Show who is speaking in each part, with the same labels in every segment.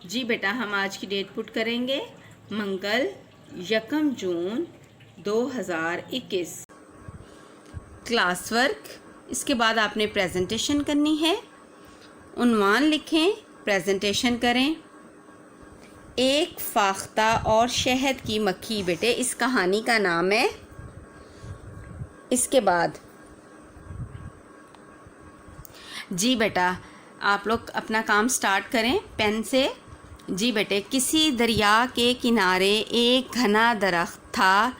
Speaker 1: जी बेटा, हम आज की डेट पुट करेंगे मंगल 1 जून 2021। क्लास वर्क, इसके बाद आपने प्रेजेंटेशन करनी है। उन्वान लिखें, प्रेजेंटेशन करें। एक फाख्ता और शहद की मक्खी। बेटे, इस कहानी का नाम है। इसके बाद जी बेटा, आप लोग अपना काम स्टार्ट करें पेन से। जी बेटे, किसी दरिया के किनारे एक घना दरख्त था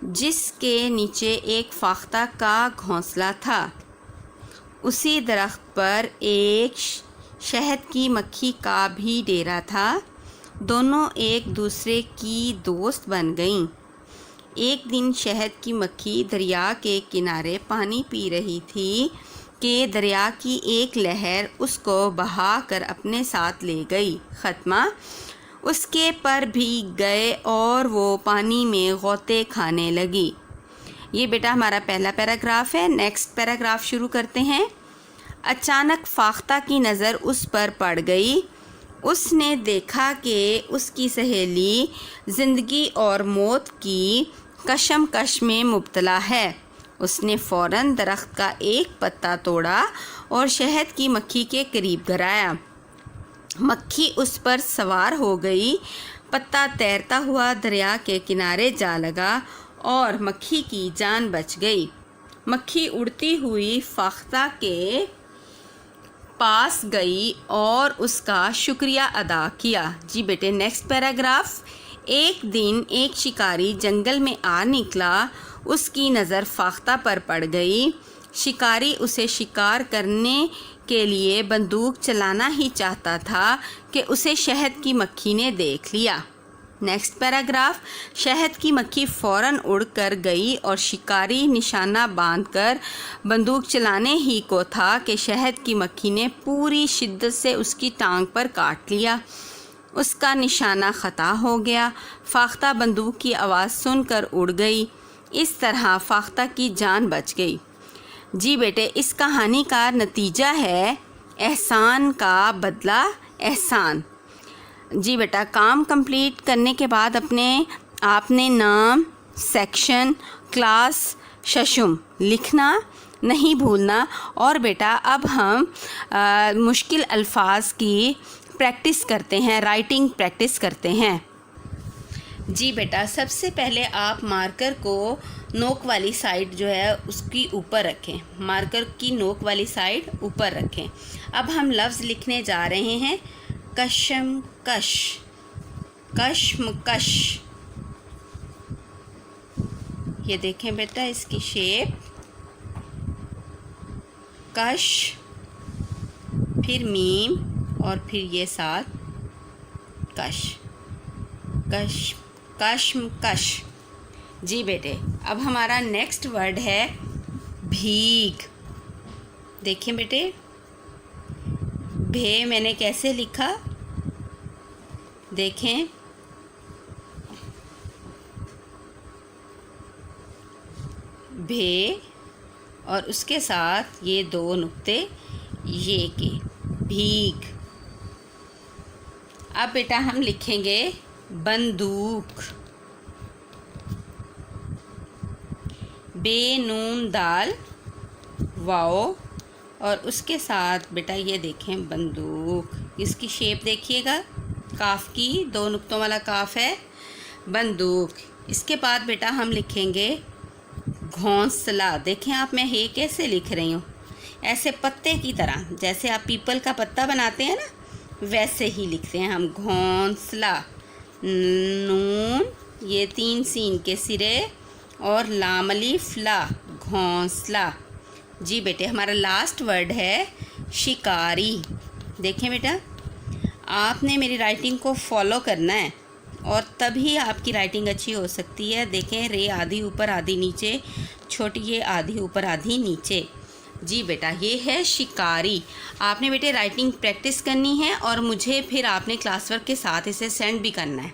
Speaker 1: जिसके नीचे एक फाख्ता का घोंसला था। उसी दरख्त पर एक शहद की मक्खी का भी डेरा था। दोनों एक दूसरे की दोस्त बन गईं। एक दिन शहद की मक्खी दरिया के किनारे पानी पी रही थी कि दरिया की एक लहर उसको बहा कर अपने साथ ले गई। ख़त्मा। उसके पर भीग गए और वो पानी में गोते खाने लगी। ये बेटा हमारा पहला पैराग्राफ है। नेक्स्ट पैराग्राफ शुरू करते हैं। अचानक फाख्ता की नज़र उस पर पड़ गई। उसने देखा कि उसकी सहेली ज़िंदगी और मौत की कशमकश में मुब्तला है। उसने फ़ौरन दरख्त का एक पत्ता तोड़ा और शहद की मक्खी के करीब गिराया। मक्खी उस पर सवार हो गई। पत्ता तैरता हुआ दरिया के किनारे जा लगा और मक्खी की जान बच गई। मक्खी उड़ती हुई फाख्ता के पास गई और उसका शुक्रिया अदा किया। जी बेटे, नेक्स्ट पैराग्राफ। एक दिन एक शिकारी जंगल में आ निकला। उसकी नज़र फाख्ता पर पड़ गई। शिकारी उसे शिकार करने के लिए बंदूक चलाना ही चाहता था कि उसे शहद की मक्खी ने देख लिया। Next paragraph. शहद की मक्खी फ़ौरन उड़ कर गई और शिकारी निशाना बांधकर बंदूक चलाने ही को था कि शहद की मक्खी ने पूरी शिद्दत से उसकी टांग पर काट लिया। उसका निशाना ख़ता हो गया। फाख्ता बंदूक की आवाज़ सुनकर उड़ गई। इस तरह फाख्ता की जान बच गई। जी बेटे, इस कहानी का नतीजा है एहसान का बदला एहसान। जी बेटा, काम कंप्लीट करने के बाद आपने नाम, सेक्शन, क्लास, शशुम लिखना नहीं भूलना। और बेटा, अब हम मुश्किल अल्फाज की प्रैक्टिस करते हैं, राइटिंग प्रैक्टिस करते हैं। जी बेटा, सबसे पहले आप मार्कर को नोक वाली साइड जो है उसकी ऊपर रखें। मार्कर की नोक वाली साइड ऊपर रखें। अब हम लफ्ज़ लिखने जा रहे हैं। कशमकश, कशमकश। ये देखें बेटा, इसकी शेप। कश, फिर मीम और फिर ये साथ कश, कश, कशमकश। जी बेटे, अब हमारा नेक्स्ट वर्ड है भीग। देखें बेटे, भे मैंने कैसे लिखा, देखें। भे और उसके साथ ये दो नुक्ते ये के, भीग। अब बेटा हम लिखेंगे बंदूक। बे नून दाल वाओ और उसके साथ बेटा ये देखें बंदूक। इसकी शेप देखिएगा, काफ की, दो नुक्तों वाला काफ है, बंदूक। इसके बाद बेटा हम लिखेंगे घोंसला। देखें आप, मैं हे कैसे लिख रही हूँ, ऐसे पत्ते की तरह, जैसे आप पीपल का पत्ता बनाते हैं ना, वैसे ही लिखते हैं हम। घोंसला, नून ये 3 सीन के सिरे और लामली फ्ला, घोंसला। जी बेटे, हमारा लास्ट वर्ड है शिकारी। देखें बेटा, आपने मेरी राइटिंग को फॉलो करना है और तभी आपकी राइटिंग अच्छी हो सकती है। देखें, रे आधी ऊपर आधी नीचे, छोटी ये आधी ऊपर आधी नीचे। जी बेटा, ये है शिकारी। आपने बेटे राइटिंग प्रैक्टिस करनी है और मुझे फिर आपने क्लास वर्क के साथ इसे सेंड भी करना है।